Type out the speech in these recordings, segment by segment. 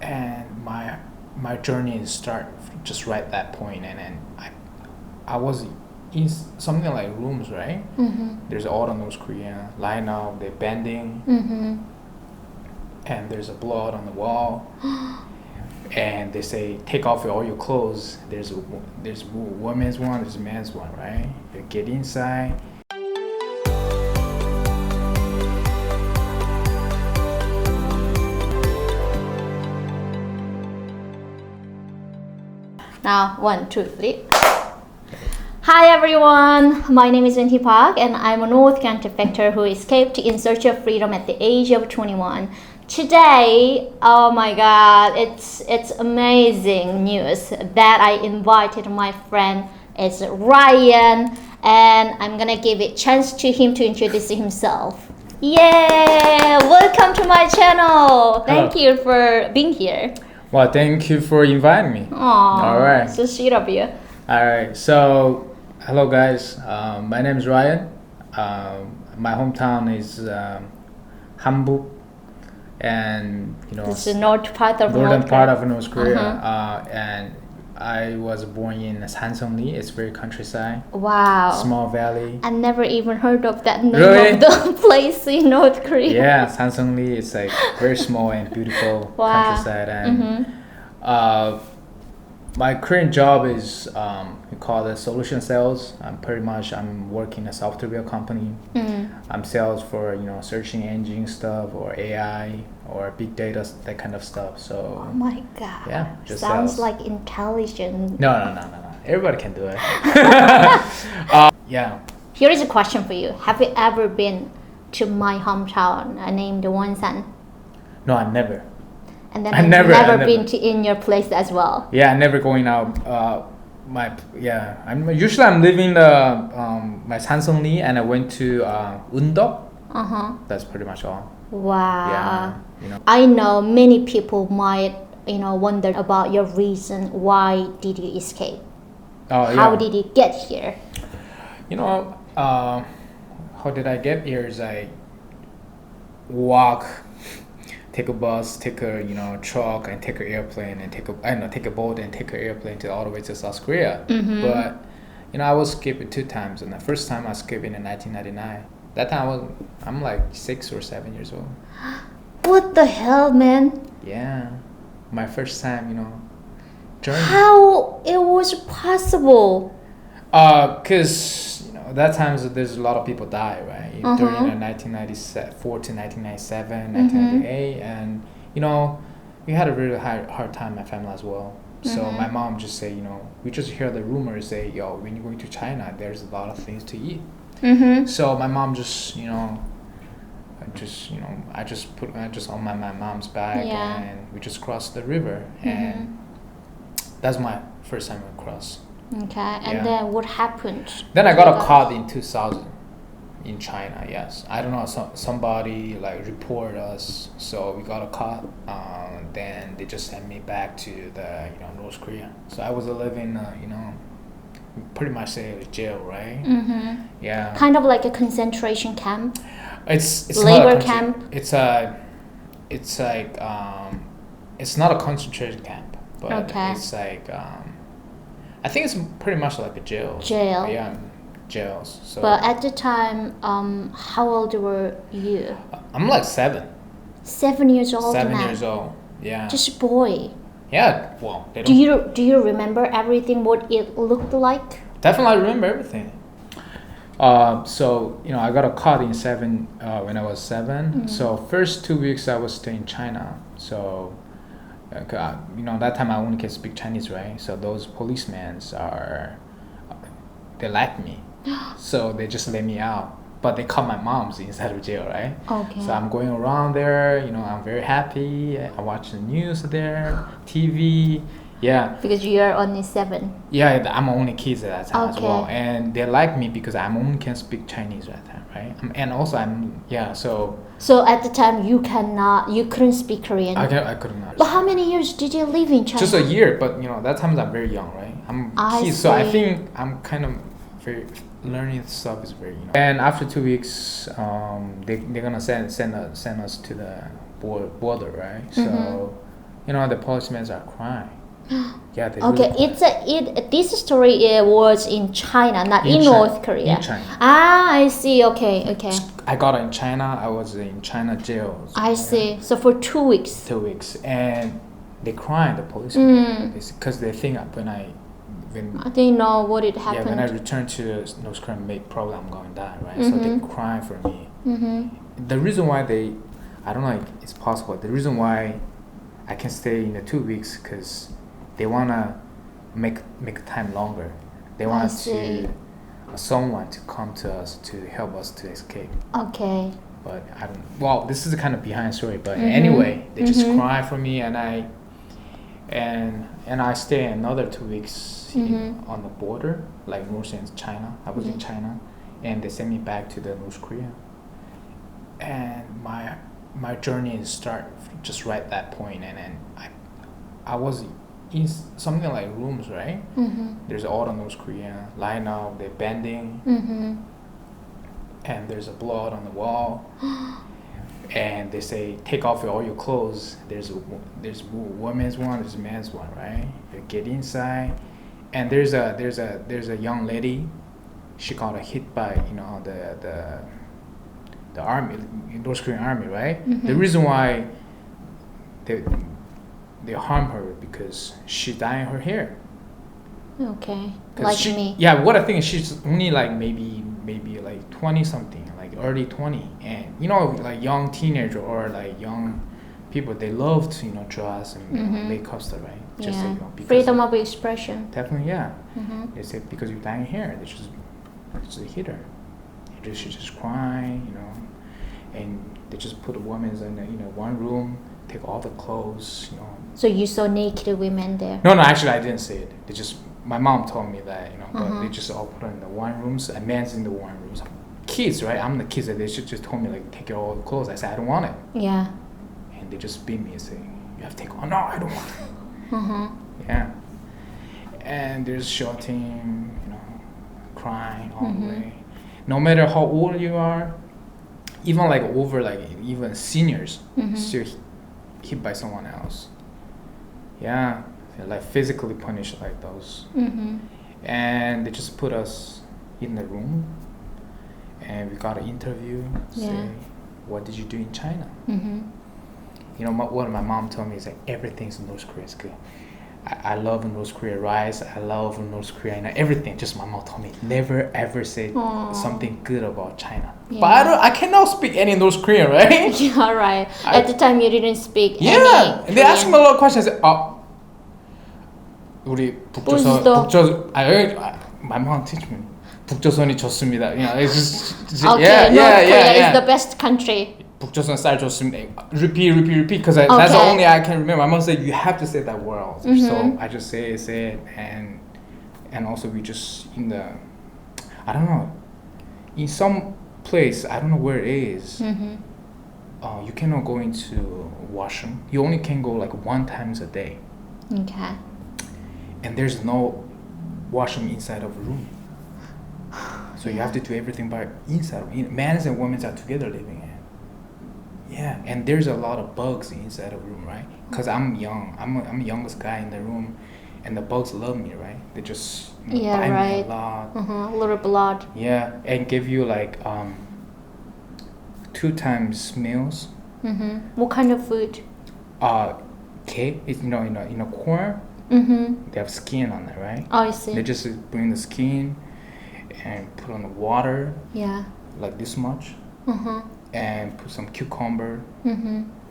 and my journey start just right at that point, and then I was in something like rooms, right? There's all of North Korea line up, they're bending, and there's a blood on the wall, and they say take off all your clothes. There's women's one, there's men's one, right? You get inside. Now, 1, 2, 3. Hi everyone, my name is Vinti Park and I'm a North Korean defector who escaped in search of freedom at the age of 21. Today, oh my god, it's amazing news that I invited my friend is Ryan, and I'm gonna give a chance to him to introduce himself. Yeah, welcome to my channel. Thank you for being here. Well, thank you for inviting me. Aww, all right, so sweet of you. All right, so hello guys, my name is Ryan. My hometown is Hamburg, and This is the northern part of North Korea. And I was born in Sanseongli. It's very countryside. Wow. Small valley. I never even heard of that name Really? of the place in North Korea. Yeah, Sanseongli is like very small and beautiful countryside. And my current job is we call it solution sales. I'm working in a software company. I'm sales for searching engine stuff or AI or big data, that kind of stuff. So Oh my god. yeah, just sounds sales. like intelligent. No. Everybody can do it. Yeah. Here is a question for you. Have you ever been to my hometown named Wonsan? No, I never. And then I have never- you I never never. been to in your place as well? Yeah, I'm never going out. I'm living my Sanseongli, and I went to Undok. That's pretty much all. Wow. Yeah, I know many people might wonder about your reason. Why did you escape? Oh, yeah. How did you get here? How did I get here? Is I walk, take a bus, take a truck, and take an airplane, and take a boat and take an airplane all the way to South Korea. But I was skipping 2 times, and the first time I skipped in 1999. That time I'm like 6 or 7 years old. What the hell, man? Yeah, my first time, journey. How it was possible? Cause that time there's a lot of people die, right? During the 1994 to 1997, 1998, and we had a really hard time, my family as well. So my mom just say, we just hear the rumors say, yo, when you're going to China, there's a lot of things to eat. So my mom just, I just on my mom's back, and we just crossed the river, and that's my first time across. Okay, and then what happened? Then I got a caught in 2000 in China. Yes, I don't know. Somebody like report us, so we got a caught. Then they just sent me back to the North Korea. So I was living, pretty much say jail, right? Yeah. Kind of like a concentration camp. It's labor not a camp. It's like it's not a concentration camp, but it's like I think it's pretty much like a jail. Jail. Yeah, jails. So. But at the time, how old were you? I'm like 7. 7 years old. 7 now. years old. Yeah. Just a boy. Yeah. Well, they don't. Do you remember everything? What it looked like? Definitely, I remember everything. So I got a caught in 7 when I was 7. So first 2 weeks I was staying in China. So that time I only can speak Chinese, right? So those policemen they like me, so they just let me out. But they caught my mom's inside of jail, right? Okay. So I'm going around there. I'm very happy. I watch the news there, TV. Yeah. Because you are only 7. Yeah, I'm only kids at that time as well, Okay. and they like me because I only can speak Chinese at that time, right? And also so. So at the time you couldn't speak Korean. I couldn't understand. But how many years did you live in China? Just a year, but that time I'm very young, right? I'm I kid, so I see. think I'm kind of very learning stuff is very. And after 2 weeks, they're gonna send us to the border, right? So, the policemen are crying. Yeah, they Okay, really cry. this story was in China, not in North Korea. In China. Ah, I see. Okay. I got it in China. I was in China jail. I see. So for 2 weeks. 2 weeks, and they cry, the policemen, because they think when I didn't know what it happened. Yeah, when I return to North Korea, probably I'm going to die, right? So they cry for me. The reason why I don't know if it's possible. The reason why I can stay in the 2 weeks because they wanna make time longer. They want someone to come to us to help us to escape. Okay. But I don't. Well, this is a kind of behind story. But anyway, they just cry for me, and I stay another 2 weeks on the border, like North and China. I was in China, and they sent me back to the North Korea. And my journey start just right at that point, and then I was in something like rooms, right? There's all the North Korea line up, they're bending, and there's a blood on the wall, and they say take off all your clothes. There's women's one, there's men's one, right? They get inside, and there's a young lady. She got hit by the army, North Korean army, right? The reason why they harm her because she dying her hair. Okay, like me. Yeah, what I think is she's only like maybe like 20 something, like early 20, and like young teenager or like young people, they love to dress and make up stuff, right? Just freedom of expression. Definitely, yeah. They say because you're dying hair, they just hit her. She just crying, and they just put the women in one room, take all the clothes, So you saw naked women there? No, actually I didn't see it. My mom told me that, but they just all put her in the one rooms, and men's in the one rooms. Kids, right? I'm the kids, that they should just told me like take all the clothes. I said I don't want it. Yeah. And they just beat me and say you have to take. Oh no, I don't want it. Yeah. And there's shouting, crying all the way. No matter how old you are, even like even seniors, still hit by someone else. Yeah, they're like physically punished like those. And they just put us in the room, and we got an interview. Say, what did you do in China? What my mom told me is like everything's in North Korea is good. I love North Korea rice. I love North Korea and everything. Just my mom told me never ever say something good about China. Yeah. But I cannot speak any North Korean, right? Yeah, right. At the time you didn't speak any Korean. They asked me a lot of questions. 우리 my mom teach me. 북조선이 좋습니다. It's just okay. North Korea is the best country. 북조선 쌀 좋습니다. Repeat, because that's the only I can remember. My mom said you have to say that word. So I just say it, and also we just I don't know, in some place, I don't know where it is. You cannot go into washroom. You only can go like 1 time a day. Okay. And there's no washroom inside of a room. So you have to do everything by inside. Men and women are together living in. Yeah, and there's a lot of bugs inside of the room, right? Because I'm young. I'm the youngest guy in the room, and the bugs love me, right? They just bite me a lot. A little blood. Yeah, and give you like 2 times meals. What kind of food? Cake. It's corn. They have skin on it, right? Oh, I see. They just bring the skin and put on the water. Yeah. Like this much. And put some cucumber.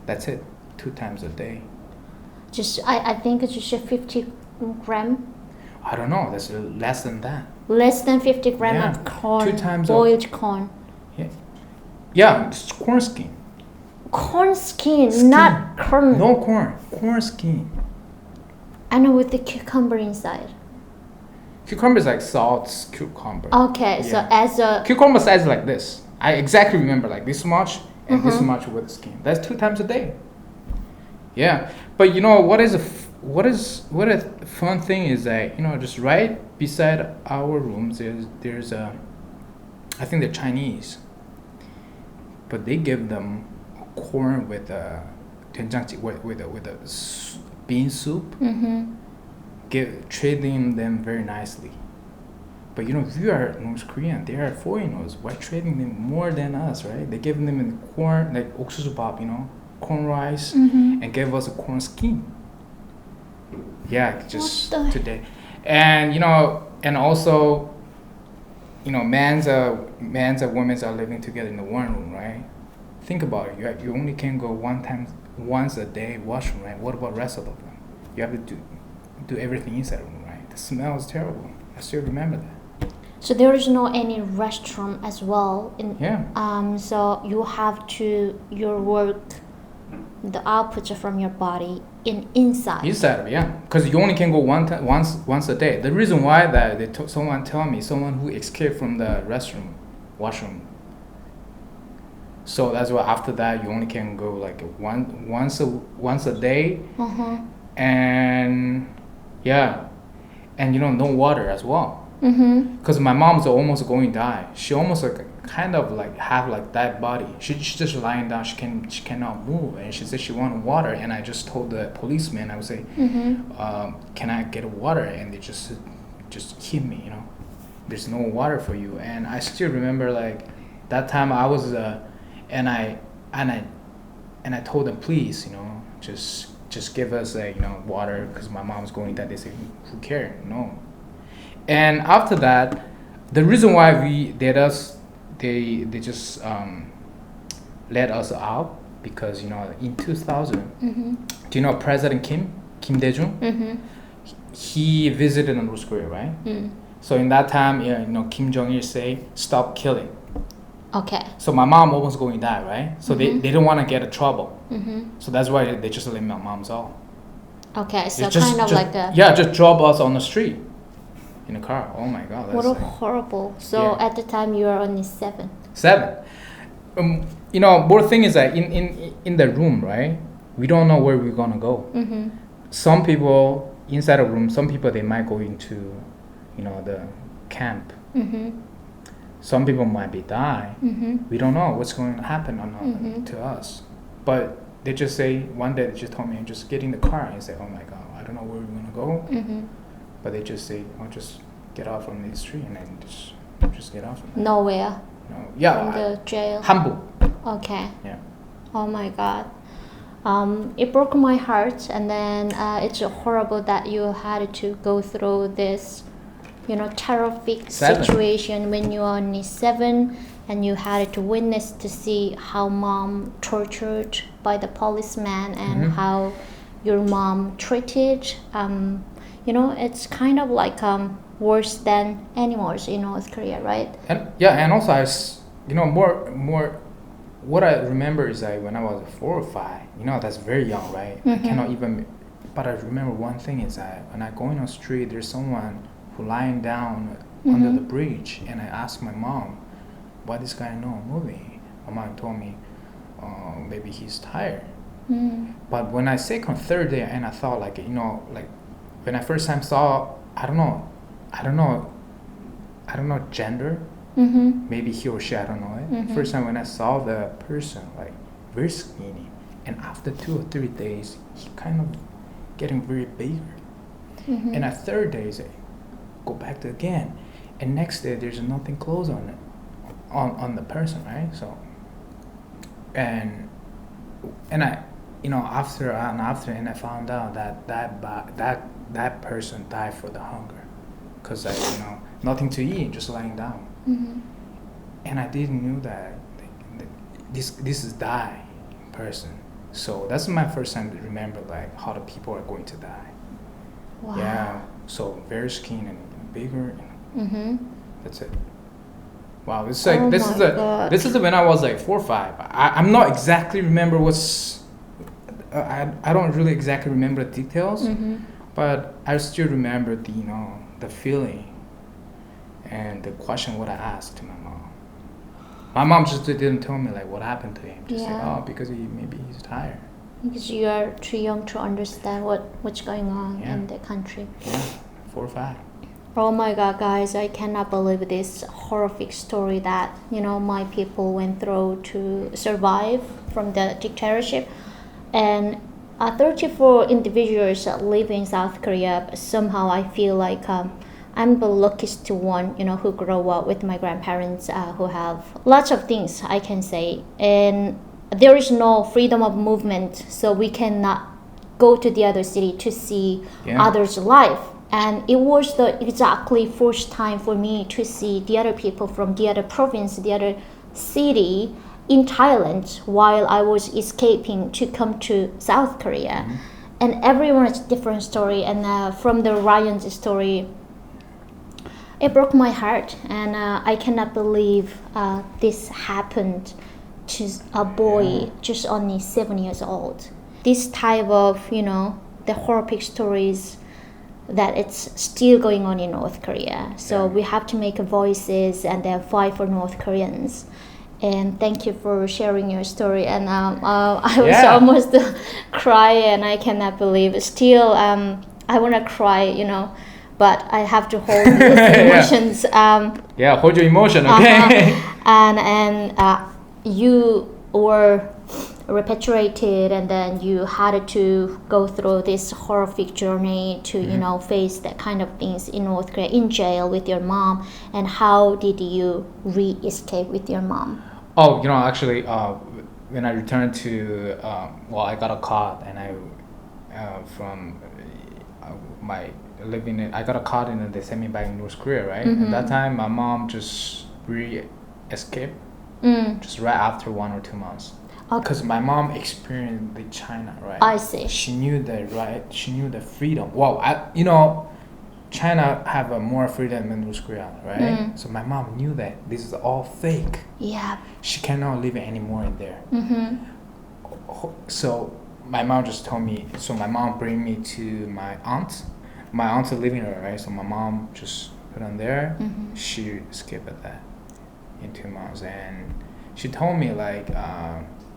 That's it. 2 times a day. I think it's just 50 gram. I don't know. That's less than that. Less than 50 gram of corn. 2 times boiled corn. Yeah, it's corn skin. Corn skin, not corn. No corn. Corn skin. I know, with the cucumber inside. Cucumber is like salt cucumber. Okay, so as a cucumber size like this. I exactly remember like this much and this much with the skin. That's 2 times a day. Yeah, but what a fun thing is that just right beside our rooms there's I think they're Chinese, but they give them corn with a 된장찌개 with a bean soup, trading them very nicely. But we are North Korean. They are foreigners. Why trading them more than us, right? They gave them in corn, like 옥수수밥, corn rice, and gave us a corn skin. Yeah, just today, and and also, men's and women's are living together in the one room, right? Think about it. You only can go once a day washroom, right? What about rest of them? You have to do everything inside the room, right? The smell is terrible. I still remember that. So there is no any restroom as well. So you have to your work, the outputs from your body inside. Inside, yeah, because you only can go once a day. The reason why that someone who escaped from the washroom. So that's why after that you only can go like once a day, and no water as well. Because my mom's almost going to die. She almost have that body. She's just lying down. She cannot move, and she said she wanted water. And I just told the policeman, I would say, can I get water? And they just hit me. There's no water for you. And I still remember that time I was and I told them, please, just give us water, because my mom's going to die. They say, who cares? No. And after that, the reason why they just let us out, because in 2000, do you know President Kim Dae-jung? He visited North Korea, right? So in that time, Kim Jong-il say stop killing. Okay. So my mom almost going to die, right? So they don't want to get in trouble. So that's why they just let my mom's out. Okay, so just drop us on the street. In a car. Oh my God. What a horrible. So at the time you were only 7. 7. More thing is that in the room, right? We don't know where we're gonna go. Some people inside a room. Some people they might go into, the camp. Some people might be die. We don't know what's going to happen to us. But they just say one day they just told me just get in the car and say, oh my God, I don't know where we're gonna go. But they just say, "Oh, just get off from the street," and then just get off. Nowhere. No. Yeah. From the jail. Hamburg. Okay. Yeah. Oh my God. It broke my heart, and then it's horrible that you had to go through this, terrific situation when you are only 7, and you had to witness to see how mom tortured by the policeman and how your mom treated. It's kind of worse than animals in North Korea, right? And also more. What I remember is when I was 4 or 5. That's very young, right? I cannot even. But I remember one thing is that when I go on the street, there's someone who lying down under the bridge, and I asked my mom, "Why this guy not moving?" My mom told me, "Maybe he's tired." But when I second, third day, and I thought when I first time saw, I don't know gender. Maybe he or she, I don't know it. First time when I saw the person very skinny, and after 2 or 3 days, he kind of getting very bigger. And at third days, go back to again, and next day there's nothing close on it, on the person, right? So, and I, after and I found out that person died for the hunger, because nothing to eat, just lying down. And I didn't know that this is die person. So that's my first time to remember how the people are going to die. Wow. Yeah. So very skinny and bigger. That's it. Wow. It's this is when I was 4 or 5. I'm not exactly remember what's. I don't really exactly remember the details, but I still remember the feeling and the question what I asked to my mom. My mom just didn't tell me what happened to him. Just say, because maybe he's tired. Because you are too young to understand what's going on in the country. Yeah, 4 or 5. Oh my God, guys! I cannot believe this horrific story that my people went through to survive from the dictatorship, and 34 individuals that live in South Korea. Somehow I feel like I'm the luckiest one, who grow up with my grandparents who have lots of things, I can say. And there is no freedom of movement, so we cannot go to the other city to see others' life. And it was the exactly first time for me to see the other people from the other province, the other city in Thailand while I was escaping to come to South Korea. Mm-hmm. And everyone's different story. And from the Ryan's story, it broke my heart. And I cannot believe this happened to a boy just only 7 years old. This type of, the horrific stories that it's still going on in North Korea. So we have to make voices and then fight for North Koreans. And thank you for sharing your story. And I was almost cry, and I cannot believe it. Still, I want to cry, but I have to hold these emotions. Hold your emotion, okay? And you were repatriated, and then you had to go through this horrific journey to face that kind of things in North Korea, in jail with your mom. And how did you re-escape with your mom? Actually, when I returned to I got caught, and I from my living I got caught and they sent me back in North Korea, right? At that time my mom just re-escaped just right after 1 or 2 months. Because my mom experienced the China, right? I see. She knew the freedom. Well, China have a more freedom than North Korea, right? So my mom knew that this is all fake. Yeah. She cannot live anymore in there. So my mom just told me. So my mom bring me to my aunt. My aunt's living there, right? So my mom just put on there. She escaped at that in 2 months, and she told me like,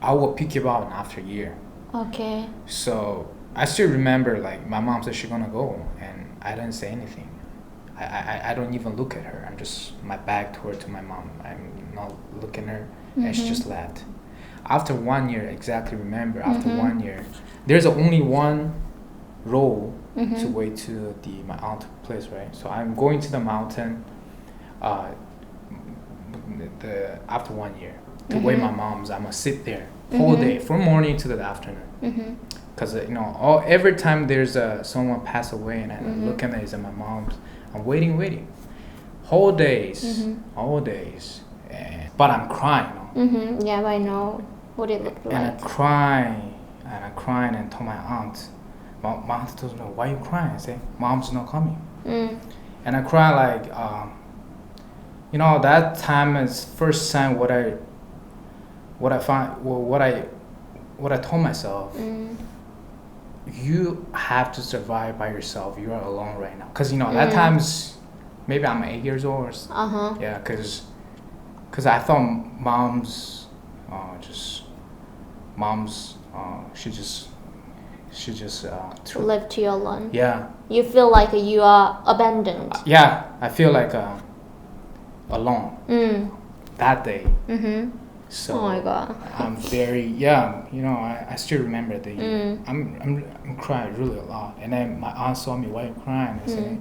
I will pick you up after a year. Okay. So I still remember like my mom said she's gonna go, and I didn't say anything. I don't even look at her. I'm just my back toward to my mom. I'm not looking at her, and she just left. After 1 year, exactly remember. After 1 year, there's only one road to way to my aunt's place, right? So I'm going to the mountain. After 1 year. The way my mom's, I'm gonna sit there whole day from morning to the afternoon. Because every time there's someone pass away and I'm looking at it and my mom's, I'm waiting, whole days, but I'm crying. Yeah, I know what it looked like. And I crying and told my aunt. My aunt told me, "Why are you crying?" I say, "Mom's not coming." And I cry like, that time is first time what I told myself, you have to survive by yourself. You are alone right now. Because, that time's, maybe I'm 8 years old. Yeah, because I thought she just left you alone. Yeah. You feel like you are abandoned. Yeah, I feel like alone that day. So oh my God. I'm very I still remember the I'm crying really a lot, and then my aunt saw me, "Why are you crying?" I said,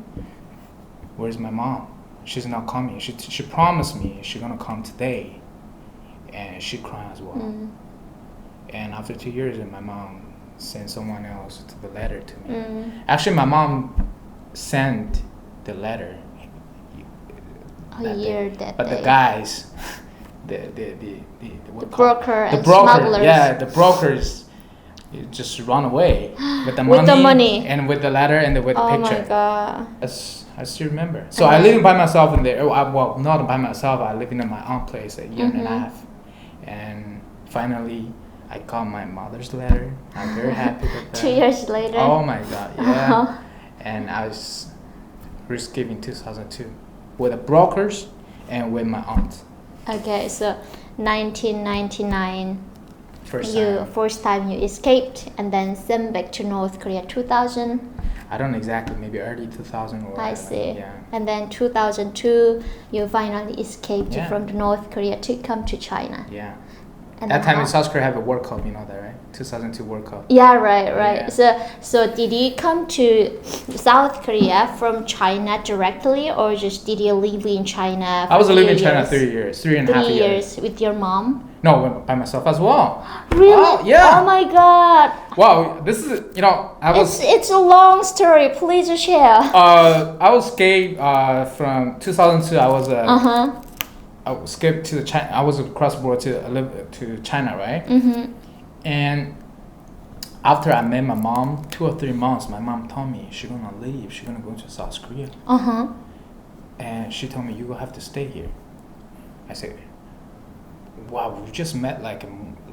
"Where's my mom? She's not coming. She promised me she's gonna come today," and she cried as well. And after 2 years, my mom sent someone else to the letter to me. Actually, my mom sent the letter a year that but day. The guys. The broker, smugglers. Yeah, the brokers just run away with the money and with the letter and with the picture. Oh my God. I still remember. So I lived by myself in there. Well, not by myself. I lived in my aunt's place a year and a half, and finally I got my mother's letter. I'm very happy with that. 2 years later. Oh my God, yeah. And I was escaped in 2002 with the brokers and with my aunt. Okay, so 1999, first time you escaped, and then sent back to North Korea 2000. I don't know exactly, maybe early 2000 or. I see. Yeah. And then 2002, you finally escaped from North Korea to come to China. Yeah. And that then time in South Korea have a World Cup, you know that, right? 2002 World Cup. Yeah, right. Yeah. So did you come to South Korea from China directly, or just did you live in China for I was living in 3 China years? 3 years, 3.5 3 years. years with your mom? No, by myself as well. Really? Oh, yeah. Oh my god. Wow, this is, you know, I was It's a long story. Please share. I was gay from 2002. I was skipped to China. I was across border to China, right? And after I met my mom, 2 or 3 months, my mom told me she's gonna leave. She's gonna go to South Korea. And she told me you will have to stay here. I said, wow, we just met like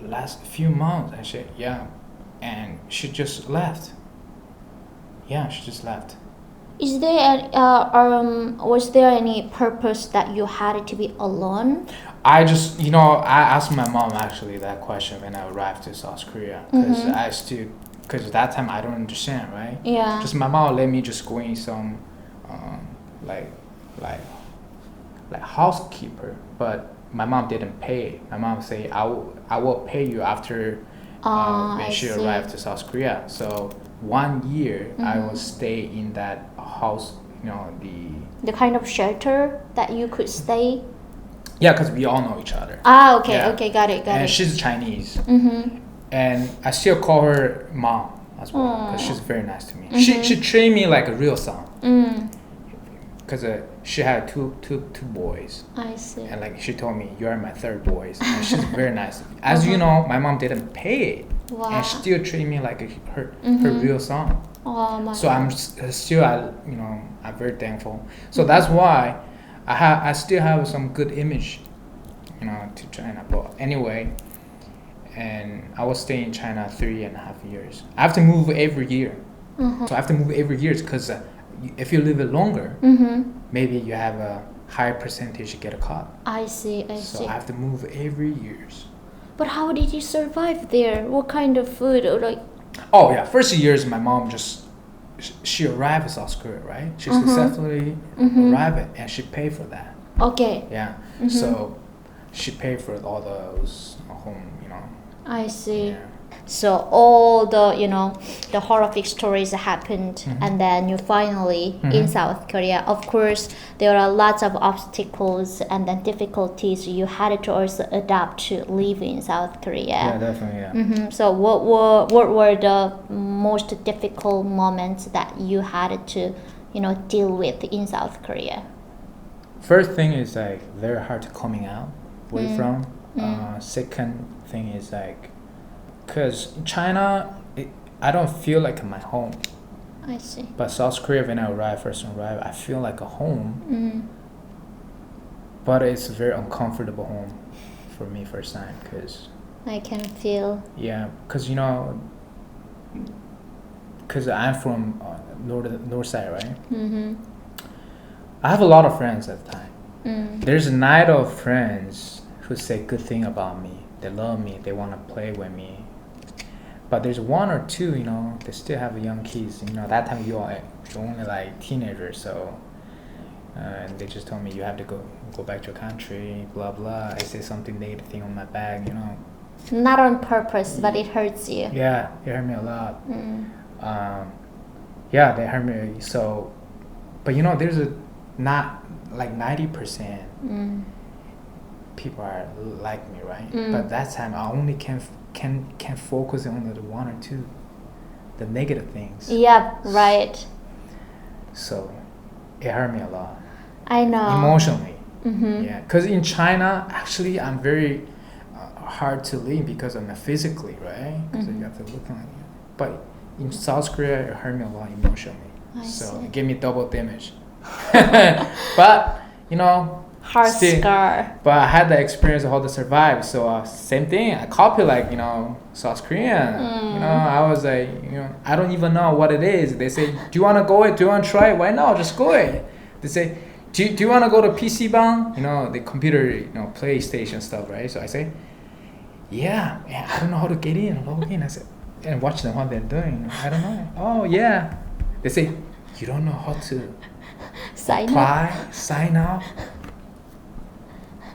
last few months. I said, yeah, and she just left. Yeah, she just left. Is there was there any purpose that you had to be alone? I just, you know, I asked my mom actually that question when I arrived to South Korea because that time I don't understand, right? Yeah. Just my mom let me just go in some like housekeeper, but my mom didn't pay. My mom say I will pay you after when she arrived to South Korea. So 1 year I will stay in that house, you know, the kind of shelter that you could stay. Yeah, because we all know each other. Okay, Yeah. okay, got it. And she's Chinese. And I still call her mom as well because she's very nice to me. She treated me like a real son. Because she had two boys. I see. And like she told me, you are my third boy. And she's very nice. As you know, my mom didn't pay it. Wow. And she still treated me like her real son. Oh my So God. I'm still, I'm very thankful. So that's why I still have some good image, you know, to China. But anyway, and I was staying in China 3.5 years. I have to move every year. So I have to move every year because if you live it longer, maybe you have a higher percentage to get a cut. I see. So I have to move every years. But how did you survive there? What kind of food or like? Oh yeah, first years my mom she arrived in South Korea, right? She successfully arrived and she paid for that. Okay. Yeah. So she paid for all those home, you know. I see. Yeah. So all the the horrific stories happened, and then you finally in South Korea. Of course, there are lots of obstacles and then difficulties you had to also adapt to live in South Korea. Yeah, definitely. Yeah. So what were the most difficult moments that you had to deal with in South Korea? First thing is like very hard to coming out where you're from. Second thing is like, because in China, I don't feel like my home. I see. But South Korea, when I first arrived, I feel like a home. But it's a very uncomfortable home for me first time because. I can feel. Yeah, because because I'm from north side, right? I have a lot of friends at the time. There's a night of friends who say good thing about me. They love me. They want to play with me. But there's 1 or 2, they still have young kids. That time you're only like teenagers, so and they just told me you have to go back to your country, blah blah. I say something negative thing on my back, Not on purpose, but it hurts you. Yeah, it hurt me a lot. Yeah, they hurt me. So, but there's not like 90% people are like me, right? But that time I only can focus on the 1 or 2, the negative things. Yeah, right. So it hurt me a lot. I know. Emotionally. Yeah, because in China, actually, I'm very hard to live because I'm physically, right? Because you have to look like it. But in South Korea, it hurt me a lot emotionally. So it gave me double damage. But Heart scar. But I had the experience of how to survive. So same thing. I copy like South Korean. I was like I don't even know what it is. They say, do you want to go it? Do you want to try it? Why not? Just go it. They say, do you want to go to PC bang? The computer PlayStation stuff, right? So I say, yeah. I don't know how to get in. Log in. I said, and watch them what they're doing. I don't know. Oh yeah. They say, you don't know how to sign up.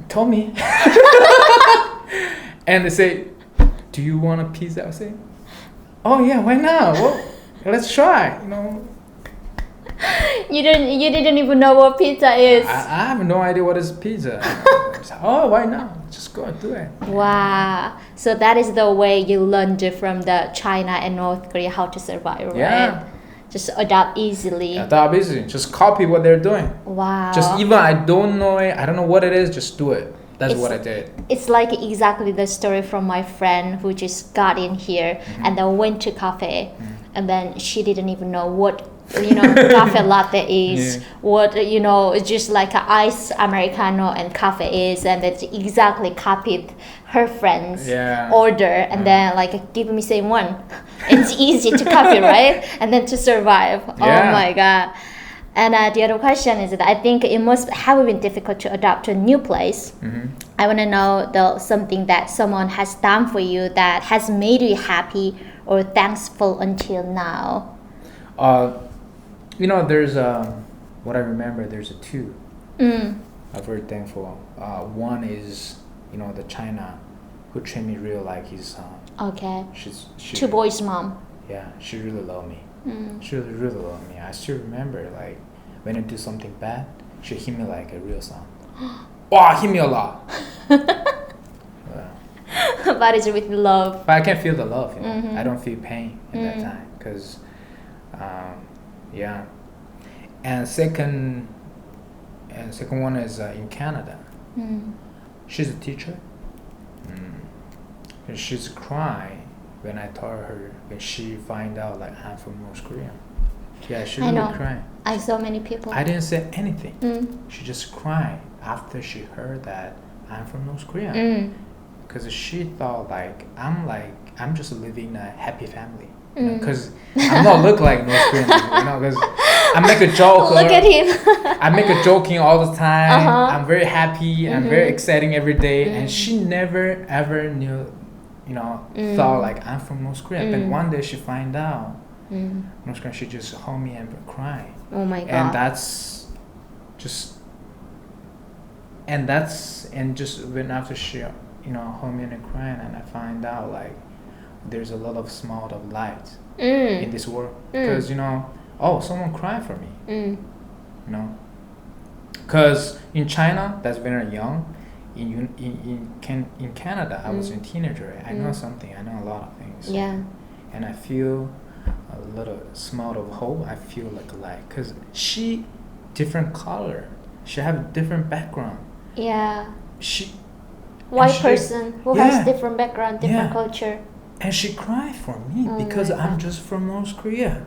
Told me. And they say, do you want a pizza? I say, oh yeah, why not? Well, let's try. You didn't even know what pizza is. I have no idea what is pizza. Oh, why not? Just go and do it. Wow. So that is the way you learned from the China and North Korea how to survive, right? Yeah. Just adapt easily. Adapt easily. Just copy what they're doing. Wow. Just even I don't know it, I don't know what it is, just do it. That's what I did. It's like exactly the story from my friend who just got in here and then went to cafe and then she didn't even know what cafe latte is, what it's just like an ice americano and cafe is, and it's exactly copied her friend's order and then like give me same one. It's easy to copy, right? And then to survive. Oh my god. And the other question is that I think it must have been difficult to adapt to a new place. I want to know something that someone has done for you that has made you happy or thankful until now. There's what I remember. There's two. I'm very thankful. One is the China who trained me real like his son. Okay. She two boys' mom. Yeah, she really loved me. She really loved me. I still remember like when I do something bad, she hit me like a real son. Wow, hit me a lot. But it's with love. But I can feel the love. I don't feel pain at that time because, And second one is in Canada. She's a teacher. And she's crying when I told her when she find out like I'm from North Korea. Yeah, she really crying. I saw many people. I didn't say anything. She just cried after she heard that I'm from North Korea. Because she thought like I'm just living in a happy family. Because I'm not look like North Korean, because I make a joke. Look at him. I make a joking all the time. I'm very happy. I'm very exciting every day. And she never ever knew, thought like I'm from North Korea. But one day she find out North Korea, she just hold me and cry. Oh my god. And just when after she hold me and crying, and I find out like there's a lot of small of light in this world because someone cried for me. Because in China that's when I'm young. In Canada I was a teenager. I know something. I know a lot of things. Yeah. And I feel a little small of hope. I feel like a light because she different color. She have a different background. Yeah. She white person who has different background, different culture. And she cried for me because I'm just from North Korea.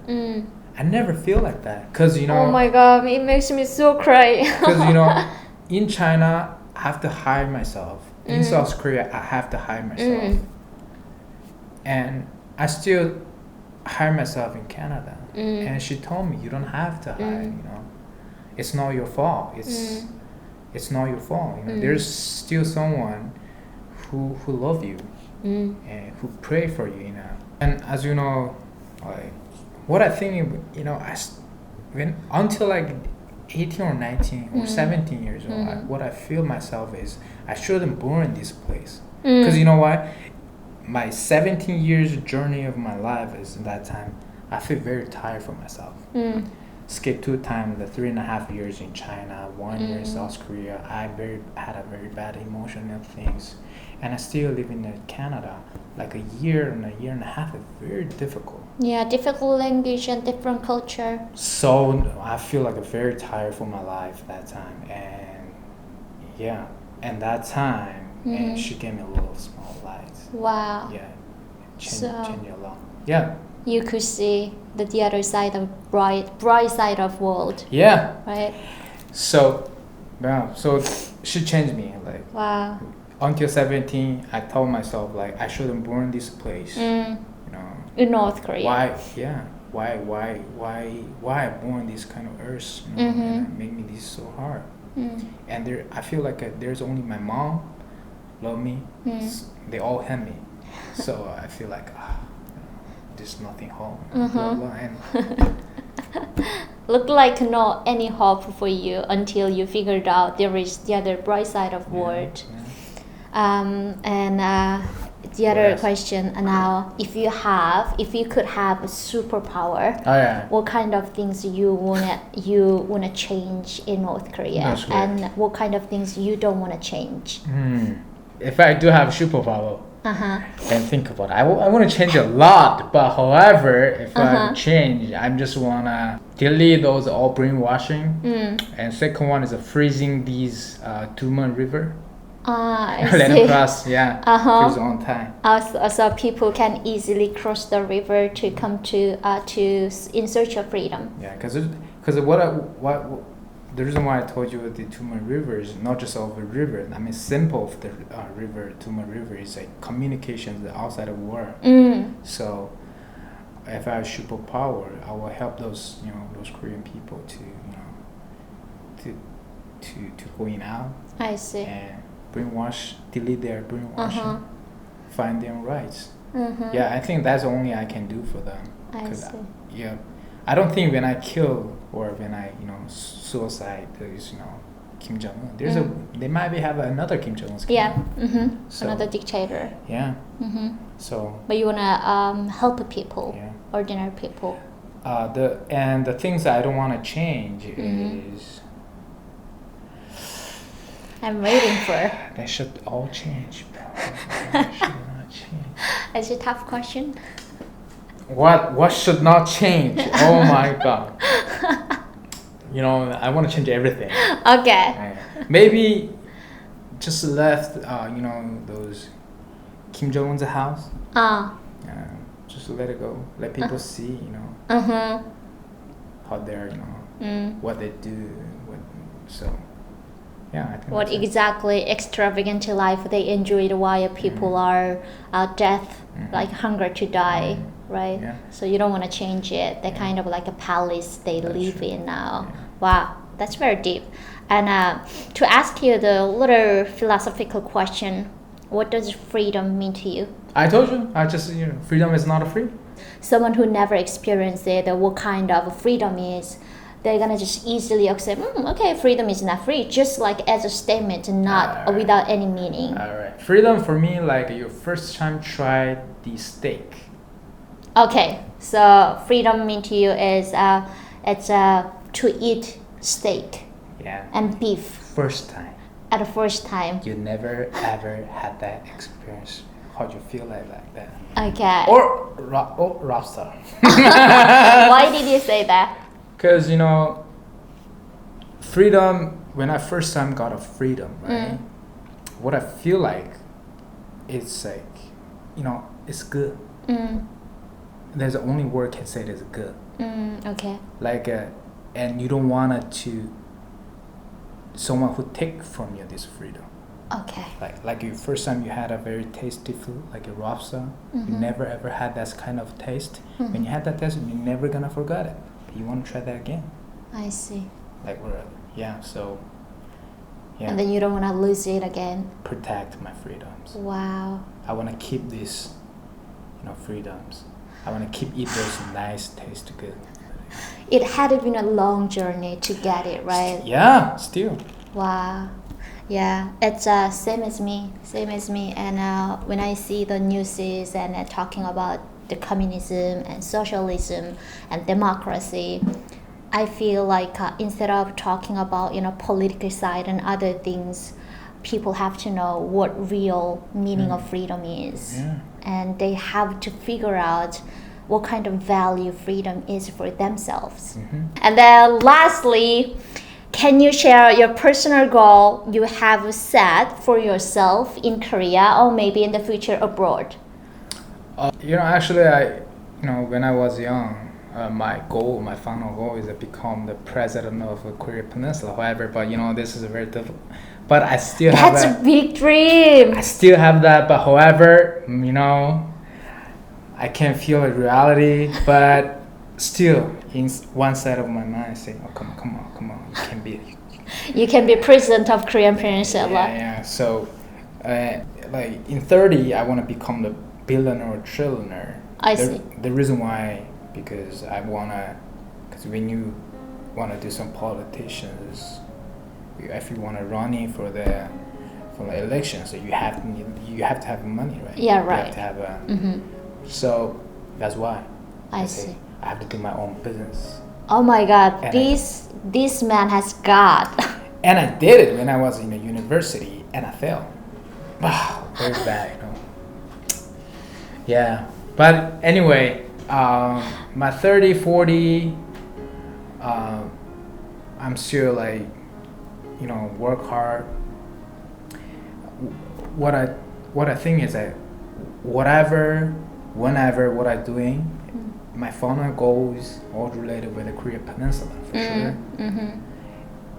I never feel like that because Oh my god, it makes me so cry. Because in China I have to hide myself. In South Korea I have to hide myself. And I still hide myself in Canada. And she told me you don't have to hide. It's not your fault. It's not your fault. There's still someone who love you. And who pray for you, And as you know, like what I think, until like 18 or 19 or 17 years old, what I feel myself is I shouldn't born in this place. Because you know what? My 17 years journey of my life is in that time, I feel very tired for myself. Skip 2 times, the 3.5 years in China, 1 year in South Korea. I had a very bad emotional things. And I still live in Canada. Like a year and a half is very difficult. Yeah, difficult language and different culture. So I feel like very tired for my life that time. And that time, and she gave me a little small light. Wow. Yeah, change a lot. Yeah. You could see the other side of bright side of world. Yeah. Right. So she changed me like. Wow. Until 17, I told myself like I shouldn't born this place. In North Korea. Why? Yeah. Why I born this kind of earth? And make me this so hard. And I feel like there's only my mom love me. They all hate me. So I feel like there's nothing home. Blah, blah, and look like not any hope for you until you figured out there is the other bright side of world. And the other Yes. question now, if you could have a superpower, Oh yeah. what kind of things you wanna change in North Korea, That's great. and what kind of things you don't wanna change? If I do have superpower, Uh-huh. and think about it, I want to change a lot. But however, if Uh-huh. I change, I just wanna delete those all brainwashing. And second one is freezing these Tuman River. I Let see. them cross, yeah, Uh-huh. freeze on time. So people can easily cross the river to come to in search of freedom. Yeah, because the reason why I told you the Tuman River is not just of a river. I mean, simple of the river, Tuman River is like communications outside of world. So, if I have superpower, I will help those those Korean people to going out I see. and delete their brainwashing, Uh-huh. find their rights. Mm-hmm. Yeah, I think that's the only I can do for them. I 'Cause see. yeah, I don't think when I kill or when I suicide those Kim Jong Un, they might have another Kim Jong Un. Yeah. Mm-hmm. So- Another dictator. Yeah. Mm-hmm. So But you wanna help people, yeah. ordinary people. The things that I don't want to change Mhm. is I'm waiting for. they should all change. They should not change. It's a tough question. What should not change? Oh my god. I want to change everything. Okay. Yeah. Maybe just left those Kim Jong Un's house. Just let it go. Let people see Uh-huh. how they're what they do. So yeah, I think What that's it. exactly extravagant life they enjoyed while people are death, like hunger to die, right? Yeah. So you don't want to change it. They're kind of like a palace they That's live true. in now. Yeah. Wow, that's very deep. And to ask you the little philosophical question, what does freedom mean to you? I told you. I just freedom is not free. Someone who never experienced it, what kind of freedom is, they're gonna just easily accept, okay, freedom is not free, just like as a statement, not Alright. without any meaning. All right. Freedom for me, like your first time try the steak. Okay, so freedom mean to you is it's to eat steak Yeah. and beef First time. at the first time. You never ever had that experience. How'd you feel like that? Okay. Or lobster. Why did you say that? Because freedom. When I first time got a freedom, right? What I feel like, it's like, it's good. There's the only word can say it's good. Okay. Like, and you don't want it to someone who take from you this freedom. Okay. Like your first time you had a very tasty food, like a lobster. You never ever had that kind of taste. When you had that taste, you're never gonna forget it. You want to try that again. I see. Like so. Yeah. And then you don't want to lose it again. Protect my freedoms. Wow. I want to keep these, freedoms. I want to keep eat those nice, taste good. It had been a long journey to get it, right? Yeah, still. Wow. Yeah, it's same as me. And when I see the newses and talking about the communism and socialism and democracy, I feel like instead of talking about political side and other things, people have to know what real meaning of freedom is, Yeah. and they have to figure out what kind of value freedom is for themselves. And then lastly, can you share your personal goal you have set for yourself in Korea or maybe in the future abroad? Actually, when I was young, my final goal is to become the president of the Korea Peninsula. However, but this is a very difficult. But I still have That's that. a big dream. I still have that, but however, I can feel the reality. But still, in one side of my mind, saying, "Oh, come on, you can be." You can be president of Korean Peninsula. Yeah. So, like in 30, I want to become the billionaire or trillionaire. I see. The reason why, because when you wanna do some politicians, if you wanna running for from the election, so you have to have money, right? Yeah, You right. have to have a. Mm-hmm. So that's why I say see. I have to do my own business. Oh my God, And this man has God. And I did it when I was in the university, and I failed. Wow, very bad, Yeah, but anyway, my 30, 40, I'm still like, work hard. What I think is that whenever what I'm doing, my final goal is all related with the Korea Peninsula for sure. Mm-hmm.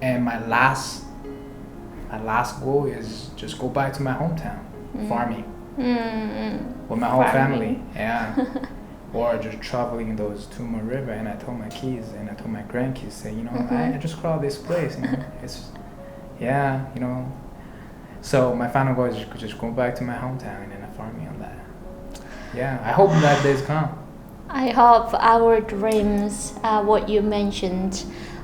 And my last goal is just go back to my hometown, farming with my whole family. Yeah. Or just traveling those Tuma River. And I told my kids and I told my grandkids, say, I just crawl this place. It's, So my final goal is just go back to my hometown and then farming on that. Yeah, I hope that days come. I hope our dreams, what you mentioned,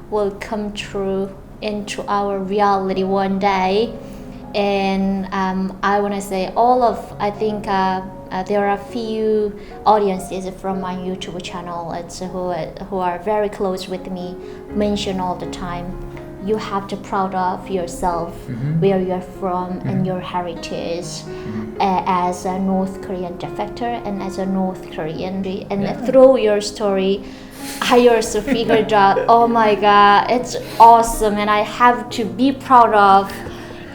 will come true into our reality one day. And I want to say I think there are a few audiences from my YouTube channel who are very close with me, mention all the time, you have to proud of yourself, where you're from and your heritage as a North Korean defector and as a North Korean. And through your story, I also figured out, oh my God, it's awesome, and I have to be proud of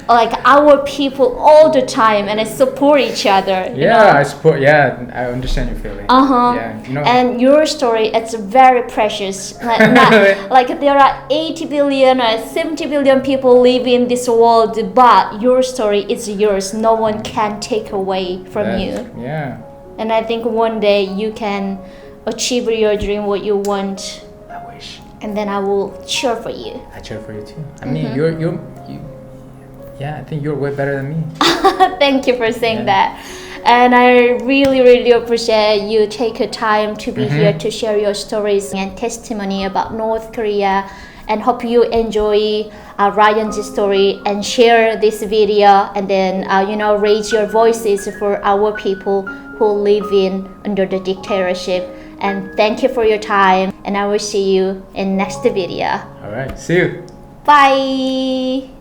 our people all the time, and I support each other. I support. Yeah, I understand your feeling. Yeah, And your story, it's very precious. Like there are 80 billion or 70 billion people living in this world, but your story is yours. No one can take away from you. Yeah. And I think one day you can achieve your dream, what you want. I wish. And then I will cheer for you. I cheer for you too. I mean, I think you're way better than me. Thank you for saying that. And I really, really appreciate you take your time to be here to share your stories and testimony about North Korea. And hope you enjoy Ryan's story and share this video, and then raise your voices for our people who live under the dictatorship. And thank you for your time, and I will see you in next video. All right, see you. Bye.